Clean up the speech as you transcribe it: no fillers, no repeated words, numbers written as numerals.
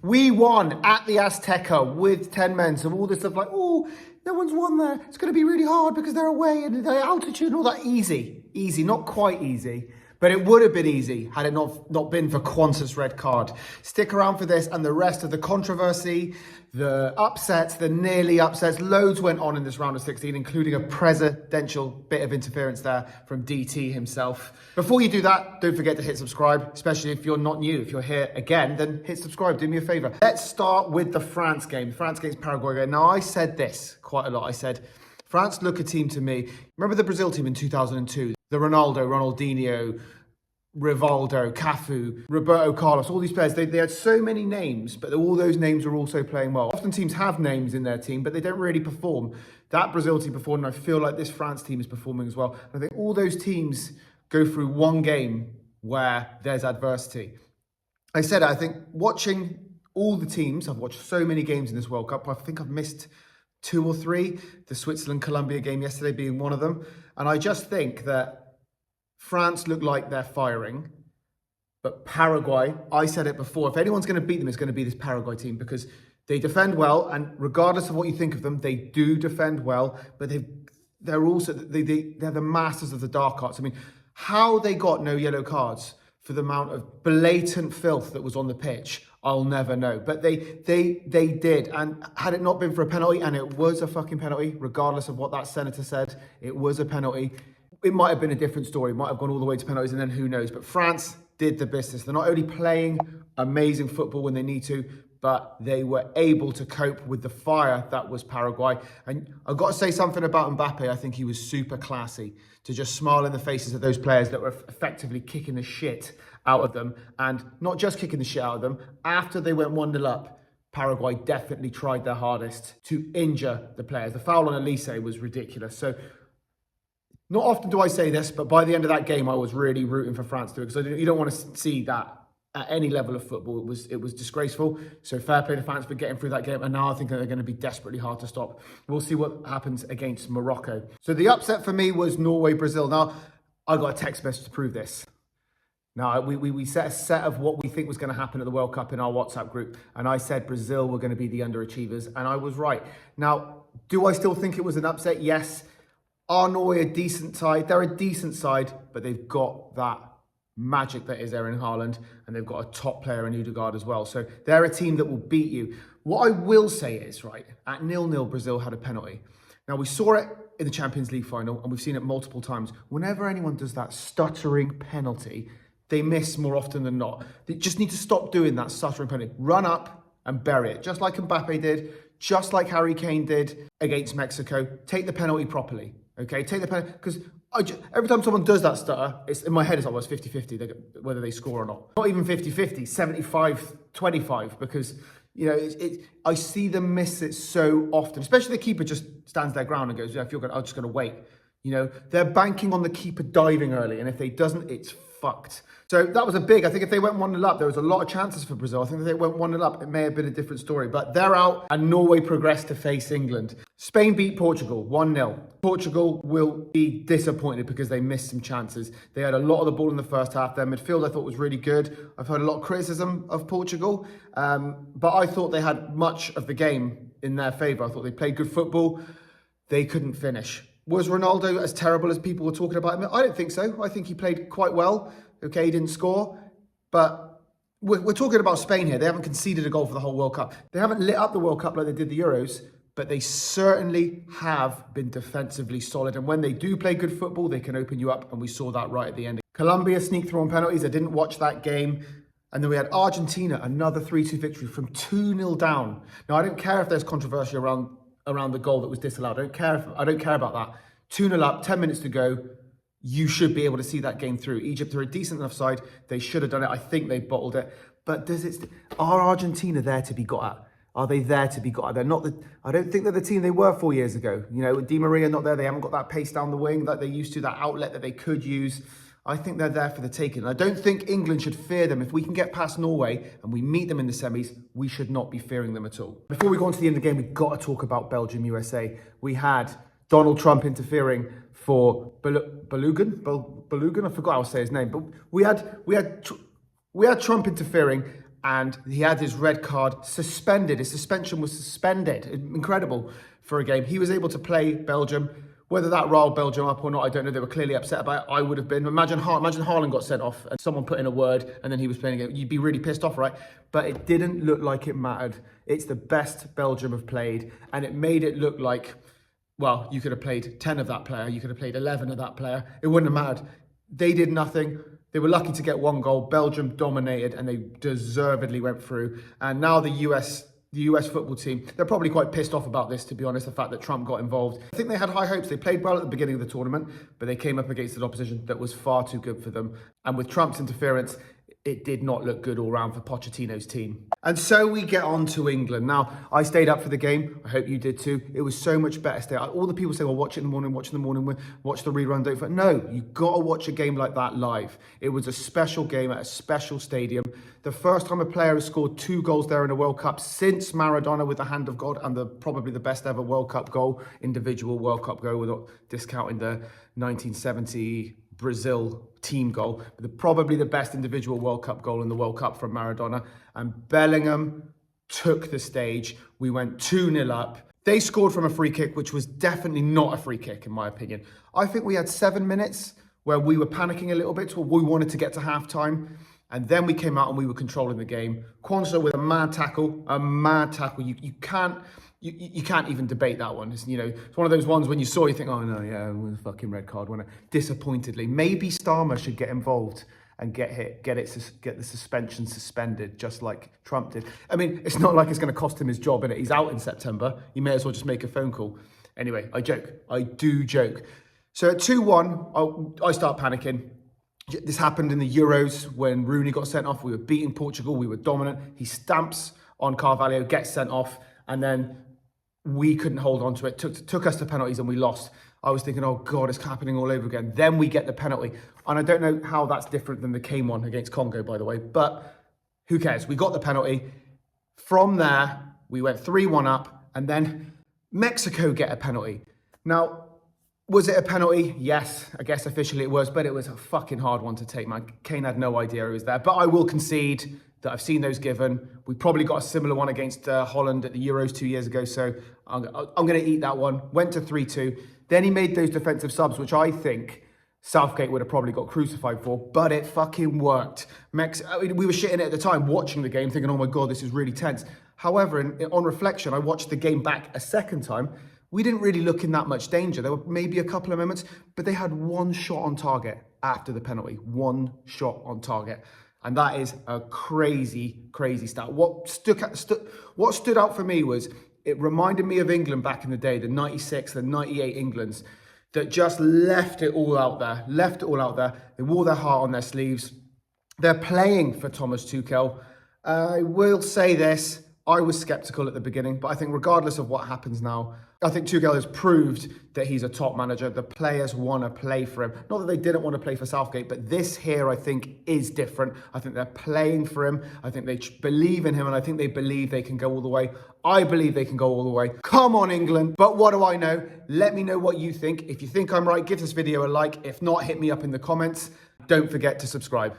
We won at the Azteca with 10 men. So all this stuff like, oh, no one's won there. It's going to be really hard because they're away and the altitude and all that. Easy, not quite easy. But it would have been easy had it not been for Quansah's red card. Stick around for this and the rest of the controversy, the upsets, the nearly upsets. Loads went on in this round of 16, including a presidential bit of interference there from DT himself. Before you do that, don't forget to hit subscribe, especially if you're not new. If you're here again, then hit subscribe. Do me a favor. Let's start with the France game. France against Paraguay game. Now, I said this quite a lot. I said, France look a team to me. Remember the Brazil team in 2002? The Ronaldo, Ronaldinho, Rivaldo, Cafu, Roberto Carlos, all these players, they had so many names, but all those names are also playing well. Often teams have names in their team, but they don't really perform. That Brazil team performed, and I feel like this France team is performing as well. I think all those teams go through one game where there's adversity. I said, I think watching all the teams, I've watched so many games in this World Cup, I think I've missed 2 or 3, the Switzerland-Colombia game yesterday being one of them. And I just think that France look like they're firing, but Paraguay, I said it before, if anyone's going to beat them, it's going to be this Paraguay team because they defend well, and regardless of what you think of them, they do defend well, but they're also, they're the masters of the dark arts. I mean, how they got no yellow cards for the amount of blatant filth that was on the pitch, I'll never know. But they did. And had it not been for a penalty, and it was a fucking penalty, regardless of what that senator said, it was a penalty. It might have been a different story. It might have gone all the way to penalties, and then who knows. But France did the business. They're not only playing amazing football when they need to, but they were able to cope with the fire that was Paraguay. And I've got to say something about Mbappe. I think he was super classy to just smile in the faces of those players that were effectively kicking the shit out of them. And not just kicking the shit out of them. After they went 1-0 up, Paraguay definitely tried their hardest to injure the players. The foul on Elise was ridiculous. So not often do I say this, but by the end of that game, I was really rooting for France too, because you don't want to see that at any level of football. It was disgraceful. So fair play to France for getting through that game. And now I think they're going to be desperately hard to stop. We'll see what happens against Morocco. So the upset for me was Norway-Brazil. Now, I got a text message to prove this. Now, we set a set of what we think was going to happen at the World Cup in our WhatsApp group. And I said Brazil were going to be the underachievers. And I was right. Now, do I still think it was an upset? Yes. Are Norway a decent side? They're a decent side, but they've got that magic that is Erling Haaland, and they've got a top player in Ødegaard as well. So they're a team that will beat you. What I will say is, right, at 0-0, Brazil had a penalty. Now, we saw it in the Champions League final, and we've seen it multiple times. Whenever anyone does that stuttering penalty, they miss more often than not. They just need to stop doing that stuttering penalty. Run up and bury it, just like Mbappe did, just like Harry Kane did against Mexico. Take the penalty properly. Okay, take the penalty, because every time someone does that stutter, it's in my head, it's almost 50-50 whether they score or not. Not even 50-50, 75-25, because, you know, I see them miss it so often, especially the keeper just stands their ground and goes, yeah, if you're good, I'm just going to wait. You know, they're banking on the keeper diving early, and if he doesn't, it's fucked. So that was I think if they went 1-0 up, there was a lot of chances for Brazil. I think if they went 1-0 up, it may have been a different story. But they're out, and Norway progressed to face England. Spain beat Portugal 1-0. Portugal will be disappointed because they missed some chances. They had a lot of the ball in the first half. Their midfield, I thought, was really good. I've heard a lot of criticism of Portugal, but I thought they had much of the game in their favour. I thought they played good football. They couldn't finish. Was Ronaldo as terrible as people were talking about him? I don't think so. I think he played quite well. Okay, he didn't score, but we're talking about Spain here. They haven't conceded a goal for the whole World Cup. They haven't lit up the World Cup like they did the Euros, but they certainly have been defensively solid. And when they do play good football, they can open you up, and we saw that right at the end. Colombia sneaked through on penalties. I didn't watch that game. And then we had Argentina, another 3-2 victory from 2-0 down. Now, I don't care if there's controversy around the goal that was disallowed. I don't care about that. 2-0 up, 10 minutes to go. You should be able to see that game through. Egypt are a decent enough side. They should have done it. I think they bottled it. But are Argentina there to be got at? Are they there to be got at? They're not I don't think they're the team they were 4 years ago. You know, Di Maria not there. They haven't got that pace down the wing that they used to, that outlet that they could use. I think they're there for the taking. I don't think England should fear them. If we can get past Norway and we meet them in the semis, we should not be fearing them at all. Before we go on to the end of the game, we've got to talk about Belgium, USA. We had Donald Trump interfering for Balogun. I forgot how to say his name, but we had Trump interfering, and he had his red card suspended. His suspension was suspended. Incredible for a game. He was able to play Belgium. Whether that riled Belgium up or not, I don't know. They were clearly upset about it. I would have been. Imagine Haaland got sent off and someone put in a word and then he was playing again. You'd be really pissed off, right? But it didn't look like it mattered. It's the best Belgium have played, and it made it look like, well, you could have played 10 of that player. You could have played 11 of that player. It wouldn't have mattered. They did nothing. They were lucky to get one goal. Belgium dominated and they deservedly went through. And now the US football team, they're probably quite pissed off about this, to be honest, the fact that Trump got involved. I think they had high hopes. They played well at the beginning of the tournament, but they came up against an opposition that was far too good for them. And with Trump's interference, it did not look good all round for Pochettino's team. And so we get on to England. Now, I stayed up for the game. I hope you did too. It was so much better. All the people say, well, watch it in the morning, watch the rerun. Don't forget. No, you got to watch a game like that live. It was a special game at a special stadium. The first time a player has scored 2 goals there in a World Cup since Maradona with the hand of God, and probably the best ever World Cup goal, individual World Cup goal, without discounting the 1970 Brazil team goal, but probably the best individual World Cup goal in the World Cup from Maradona. And Bellingham took the stage. We went 2-0 up. They scored from a free kick, which was definitely not a free kick, in my opinion. I think we had 7 minutes where we were panicking a little bit. We wanted to get to halftime. And then we came out and we were controlling the game. Quansah with a mad tackle. You can't even debate that one. It's one of those ones when you saw, you think, oh no, yeah, it was a fucking red card, wasn't it? Disappointedly. Maybe Starmer should get involved and get the suspension suspended, just like Trump did. I mean, it's not like it's going to cost him his job, innit? He's out in September. He may as well just make a phone call. Anyway, I joke. I do joke. So at 2-1, I start panicking. This happened in the Euros when Rooney got sent off. We were beating Portugal. We were dominant. He stamps on Carvalho, gets sent off, and then we couldn't hold on to it. Took us to penalties and we lost. I was thinking, oh God, it's happening all over again. Then we get the penalty. And I don't know how that's different than the Kane one against Congo, by the way, but who cares? We got the penalty. From there, we went 3-1 up, and then Mexico get a penalty. Now, was it a penalty? Yes, I guess officially it was, but it was a fucking hard one to take, man. Kane had no idea he was there, but I will concede that I've seen those given. We probably got a similar one against Holland at the Euros 2 years ago, so I'm going to eat that one. Went to 3-2. Then he made those defensive subs, which I think Southgate would have probably got crucified for, but it fucking worked. We were shitting it at the time, watching the game, thinking, oh my God, this is really tense. However, on reflection, I watched the game back a second time. We didn't really look in that much danger. There were maybe a couple of moments, but they had one shot on target after the penalty. One shot on target. And that is a crazy, crazy stat. What stood out for me was it reminded me of England back in the day, the 96, the 98 Englands, that just left it all out there. They wore their heart on their sleeves. They're playing for Thomas Tuchel. I will say this. I was sceptical at the beginning, but I think regardless of what happens now, I think Tuchel has proved that he's a top manager. The players want to play for him. Not that they didn't want to play for Southgate, but this here, I think, is different. I think they're playing for him. I think they believe in him, and I think they believe they can go all the way. I believe they can go all the way. Come on, England. But what do I know? Let me know what you think. If you think I'm right, give this video a like. If not, hit me up in the comments. Don't forget to subscribe.